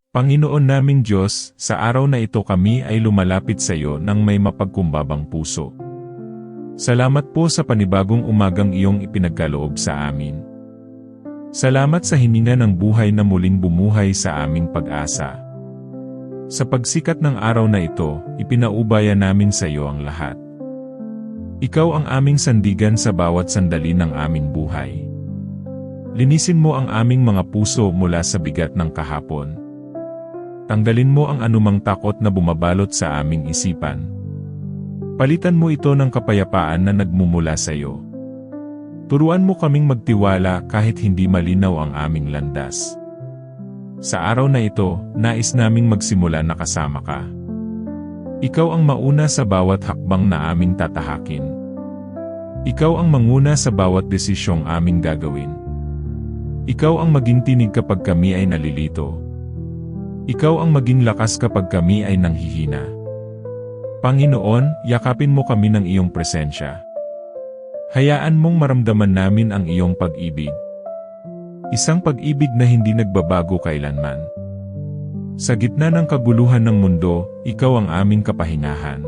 Panginoon naming Diyos, sa araw na ito kami ay lumalapit sa iyo ng may mapagkumbabang puso. Salamat po sa panibagong umagang iyong ipinagkaloob sa amin. Salamat sa hininga ng buhay na muling bumuhay sa aming pag-asa. Sa pagsikat ng araw na ito, ipinaubaya namin sa iyo ang lahat. Ikaw ang aming sandigan sa bawat sandali ng aming buhay. Linisin mo ang aming mga puso mula sa bigat ng kahapon. Tanggalin mo ang anumang takot na bumabalot sa aming isipan. Palitan mo ito ng kapayapaan na nagmumula sa iyo. Turuan mo kaming magtiwala kahit hindi malinaw ang aming landas. Sa araw na ito, nais naming magsimula na kasama ka. Ikaw ang mauna sa bawat hakbang na aming tatahakin. Ikaw ang manguna sa bawat desisyong aming gagawin. Ikaw ang maging tinig kapag kami ay nalilito. Ikaw ang maging lakas kapag kami ay nanghihina. Panginoon, yakapin mo kami ng iyong presensya. Hayaan mong maramdaman namin ang iyong pag-ibig. Isang pag-ibig na hindi nagbabago kailanman. Sa gitna ng kaguluhan ng mundo, ikaw ang aming kapahingahan.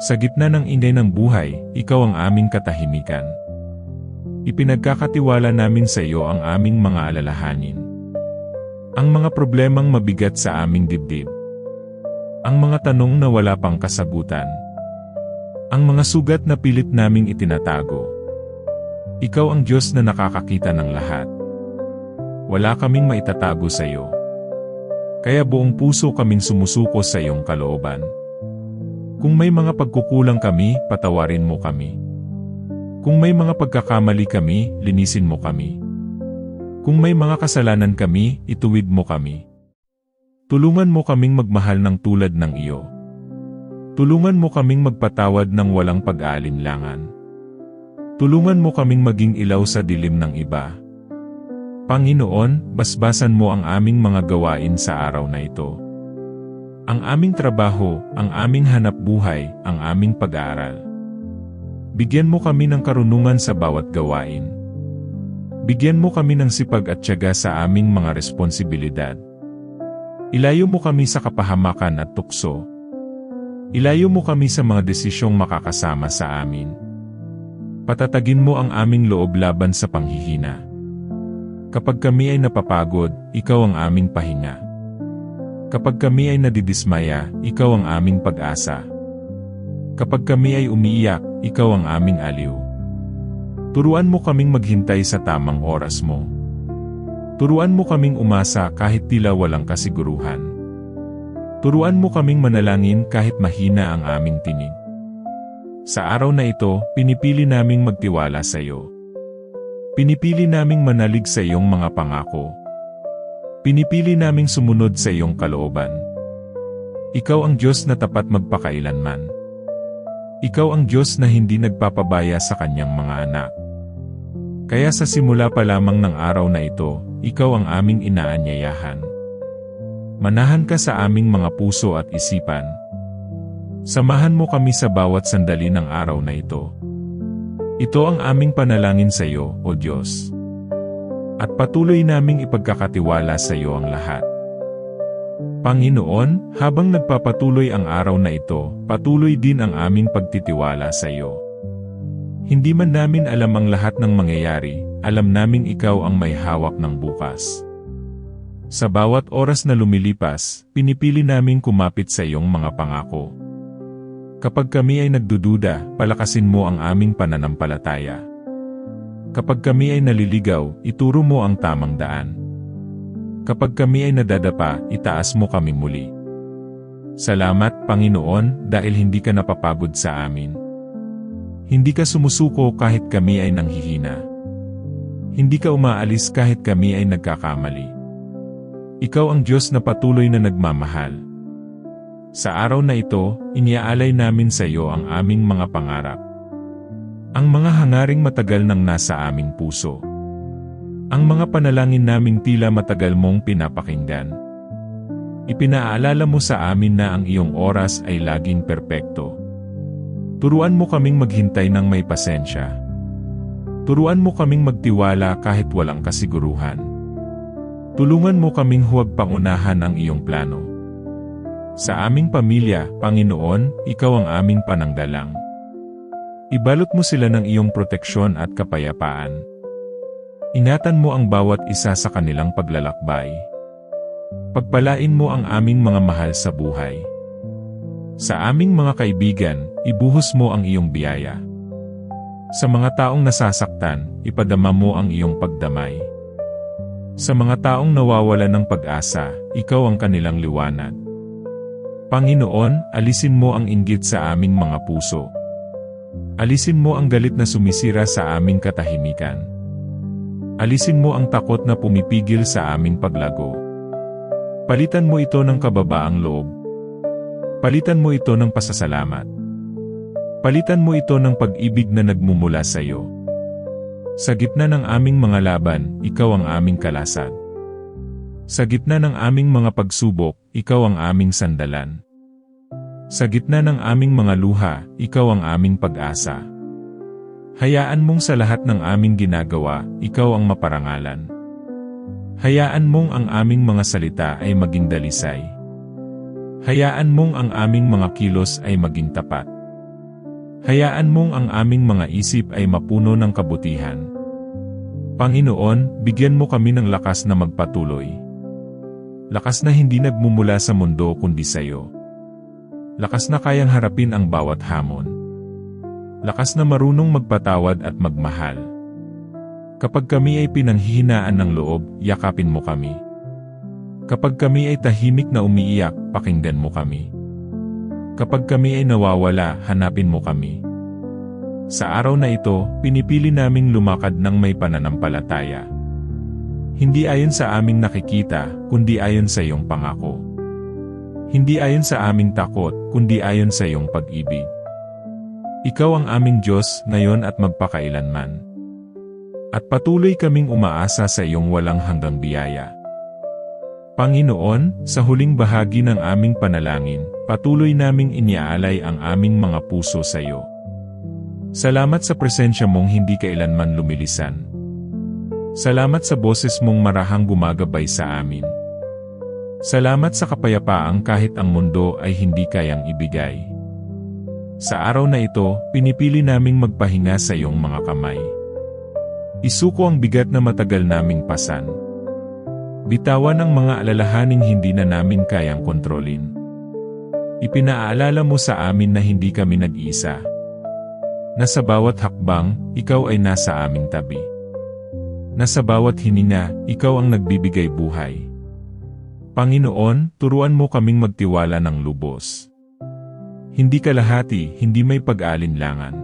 Sa gitna ng ingay ng buhay, ikaw ang aming katahimikan. Ipinagkakatiwala namin sa iyo ang aming mga alalahanin. Ang mga problemang mabigat sa aming dibdib. Ang mga tanong na wala pang kasagutan. Ang mga sugat na pilit naming itinatago. Ikaw ang Diyos na nakakakita ng lahat. Wala kaming maitatago sa iyo. Kaya buong puso kaming sumusuko sa iyong kalooban. Kung may mga pagkukulang kami, patawarin mo kami. Kung may mga pagkakamali kami, linisin mo kami. Kung may mga kasalanan kami, ituwid mo kami. Tulungan mo kaming magmahal ng tulad ng iyo. Tulungan mo kaming magpatawad ng walang pag-aalinlangan. Tulungan mo kaming maging ilaw sa dilim ng iba. Panginoon, basbasan mo ang aming mga gawain sa araw na ito. Ang aming trabaho, ang aming hanapbuhay, ang aming pag-aaral. Bigyan mo kami ng karunungan sa bawat gawain. Bigyan mo kami ng sipag at tiyaga sa aming mga responsibilidad. Ilayo mo kami sa kapahamakan at tukso. Ilayo mo kami sa mga desisyong makakasama sa amin. Patatagin mo ang aming loob laban sa panghihina. Kapag kami ay napapagod, ikaw ang aming pahinga. Kapag kami ay nadidismaya, ikaw ang aming pag-asa. Kapag kami ay umiiyak, ikaw ang aming aliw. Turuan mo kaming maghintay sa tamang oras mo. Turuan mo kaming umasa kahit tila walang kasiguruhan. Turuan mo kaming manalangin kahit mahina ang aming tinig. Sa araw na ito, pinipili naming magtiwala sa iyo. Pinipili naming manalig sa iyong mga pangako. Pinipili naming sumunod sa iyong kalooban. Ikaw ang Diyos na tapat magpakailanman. Ikaw ang Diyos na hindi nagpapabaya sa kanyang mga anak. Kaya sa simula pa lamang ng araw na ito, ikaw ang aming inaanyayahan. Manahan ka sa aming mga puso at isipan. Samahan mo kami sa bawat sandali ng araw na ito. Ito ang aming panalangin sa iyo, O Diyos. At patuloy naming ipagkakatiwala sa iyo ang lahat. Panginoon, habang nagpapatuloy ang araw na ito, patuloy din ang aming pagtitiwala sa iyo. Hindi man namin alam ang lahat ng mangyayari, alam naming ikaw ang may hawak ng bukas. Sa bawat oras na lumilipas, pinipili naming kumapit sa iyong mga pangako. Kapag kami ay nagdududa, palakasin mo ang aming pananampalataya. Kapag kami ay naliligaw, ituro mo ang tamang daan. Kapag kami ay nadadapa, itaas mo kami muli. Salamat, Panginoon, dahil hindi ka napapagod sa amin. Hindi ka sumusuko kahit kami ay nanghihina. Hindi ka umaalis kahit kami ay nagkakamali. Ikaw ang Diyos na patuloy na nagmamahal. Sa araw na ito, iniaalay namin sa iyo ang aming mga pangarap. Ang mga hangaring matagal nang nasa aming puso. Ang mga panalangin naming tila matagal mong pinapakinggan. Ipinaalala mo sa amin na ang iyong oras ay laging perpekto. Turuan mo kaming maghintay ng may pasensya. Turuan mo kaming magtiwala kahit walang kasiguruhan. Tulungan mo kaming huwag pangunahan ang iyong plano. Sa aming pamilya, Panginoon, Ikaw ang aming pananggalang. Ibalot mo sila ng iyong proteksyon at kapayapaan. Ingatan mo ang bawat isa sa kanilang paglalakbay. Pagpalain mo ang aming mga mahal sa buhay. Sa aming mga kaibigan, ibuhos mo ang iyong biyaya. Sa mga taong nasasaktan, ipadama mo ang iyong pagdamay. Sa mga taong nawawalan ng pag-asa, Ikaw ang kanilang liwanag. Panginoon, alisin mo ang inggit sa aming mga puso. Alisin mo ang galit na sumisira sa aming katahimikan. Alisin mo ang takot na pumipigil sa aming paglago. Palitan mo ito ng kababaang loob. Palitan mo ito ng pasasalamat. Palitan mo ito ng pag-ibig na nagmumula sa iyo. Sa gitna ng aming mga laban, Ikaw ang aming kalasag. Sa gitna ng aming mga pagsubok, Ikaw ang aming sandalan. Sa gitna ng aming mga luha, Ikaw ang aming pag-asa. Hayaan mong sa lahat ng aming ginagawa, Ikaw ang maparangalan. Hayaan mong ang aming mga salita ay maging dalisay. Hayaan mong ang aming mga kilos ay maging tapat. Hayaan mong ang aming mga isip ay mapuno ng kabutihan. Panginoon, bigyan mo kami ng lakas na magpatuloy. Lakas na hindi nagmumula sa mundo kundi sa iyo. Lakas na kayang harapin ang bawat hamon. Lakas na marunong magpatawad at magmahal. Kapag kami ay pinanghihinaan ng loob, yakapin mo kami. Kapag kami ay tahimik na umiiyak, pakinggan mo kami. Kapag kami ay nawawala, hanapin mo kami. Sa araw na ito, pinipili naming lumakad ng may pananampalataya. Hindi ayon sa aming nakikita, kundi ayon sa iyong pangako. Hindi ayon sa aming takot, kundi ayon sa iyong pag-ibig. Ikaw ang aming Diyos, ngayon at magpakailanman. At patuloy kaming umaasa sa iyong walang hanggang biyaya. Panginoon, sa huling bahagi ng aming panalangin, patuloy naming iniaalay ang aming mga puso sa iyo. Salamat sa presensya mong hindi kailanman lumilisan. Salamat sa boses mong marahang gumagabay sa amin. Salamat sa kapayapaang kahit ang mundo ay hindi kayang ibigay. Sa araw na ito, pinipili naming magpahinga sa iyong mga kamay. Isuko ang bigat na matagal naming pasan. Bitawan ang mga alalahaning hindi na namin kayang kontrolin. Ipinaalala mo sa amin na hindi kami nag-iisa. Na sa bawat hakbang, Ikaw ay nasa aming tabi. Na sa bawat hininga, Ikaw ang nagbibigay buhay. Panginoon, turuan mo kaming magtiwala ng lubos. Hindi kalahati, hindi may pag-alinlangan.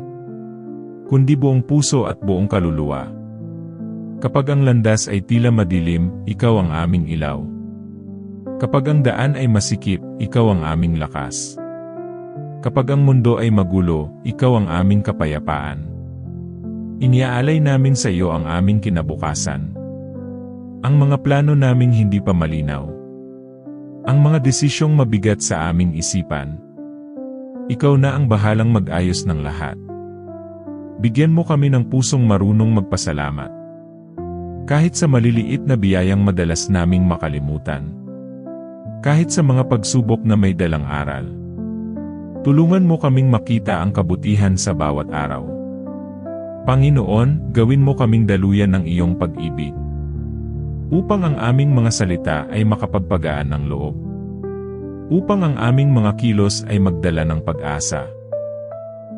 Kundi buong puso at buong kaluluwa. Kapag ang landas ay tila madilim, Ikaw ang aming ilaw. Kapag ang daan ay masikip, Ikaw ang aming lakas. Kapag ang mundo ay magulo, Ikaw ang aming kapayapaan. Iniaalay namin sa iyo ang aming kinabukasan. Ang mga plano naming hindi pa malinaw. Ang mga desisyong mabigat sa aming isipan. Ikaw na ang bahalang mag-ayos ng lahat. Bigyan mo kami ng pusong marunong magpasalamat. Kahit sa maliliit na biyayang madalas naming makalimutan. Kahit sa mga pagsubok na may dalang aral. Tulungan mo kaming makita ang kabutihan sa bawat araw. Panginoon, gawin mo kaming daluyan ng iyong pag-ibig. Upang ang aming mga salita ay makapagpagaan ng loob. Upang ang aming mga kilos ay magdala ng pag-asa.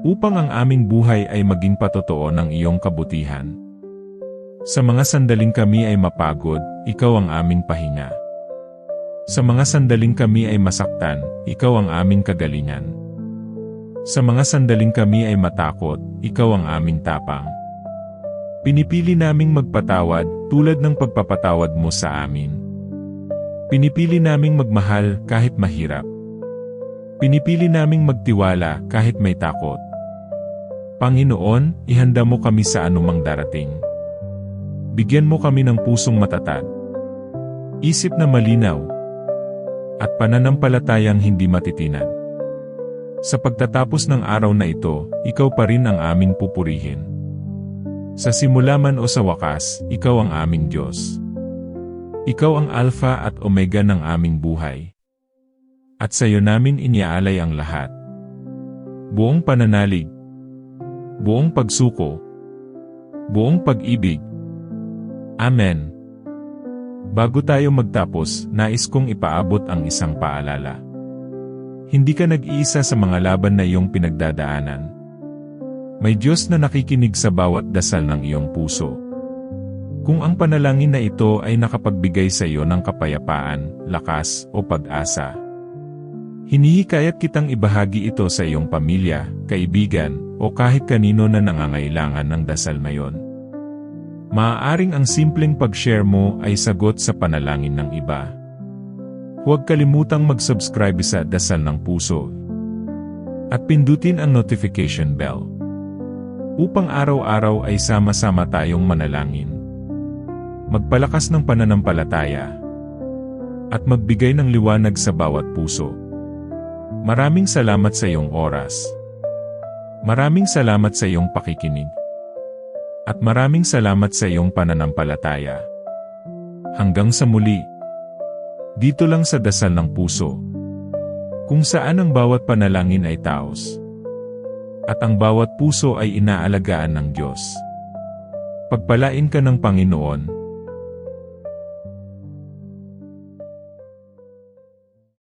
Upang ang aming buhay ay maging patotoo ng iyong kabutihan. Sa mga sandaling kami ay mapagod, Ikaw ang aming pahinga. Sa mga sandaling kami ay masaktan, Ikaw ang aming kagalingan. Sa mga sandaling kami ay matakot, Ikaw ang aming tapang. Pinipili naming magpatawad tulad ng pagpapatawad mo sa amin. Pinipili naming magmahal kahit mahirap. Pinipili naming magtiwala kahit may takot. Panginoon, ihanda mo kami sa anumang darating. Bigyan mo kami ng pusong matatag, isip na malinaw, at pananampalatayang hindi matitinag. Sa pagtatapos ng araw na ito, Ikaw pa rin ang aming pupurihin. Sa simula man o sa wakas, Ikaw ang aming Diyos. Ikaw ang Alpha at Omega ng aming buhay. At sa iyo namin iniaalay ang lahat. Buong pananalig, buong pagsuko, buong pag-ibig. Amen. Bago tayo magtapos, nais kong ipaabot ang isang paalala. Hindi ka nag-iisa sa mga laban na iyong pinagdadaanan. May Diyos na nakikinig sa bawat dasal ng iyong puso. Kung ang panalangin na ito ay nakapagbigay sa iyo ng kapayapaan, lakas, o pag-asa, hinihikayat kitang ibahagi ito sa iyong pamilya, kaibigan, o kahit kanino na nangangailangan ng dasal na iyon. Maaaring ang simpleng pag-share mo ay sagot sa panalangin ng iba. Huwag kalimutang mag-subscribe sa Dasal ng Puso at pindutin ang notification bell upang araw-araw ay sama-sama tayong manalangin, magpalakas ng pananampalataya, at magbigay ng liwanag sa bawat puso. Maraming salamat sa iyong oras. Maraming salamat sa iyong pakikinig. At maraming salamat sa iyong pananampalataya. Hanggang sa muli. Dito lang sa Dasal ng Puso, kung saan ang bawat panalangin ay taos. At ang bawat puso ay inaalagaan ng Diyos. Pagpalain ka ng Panginoon.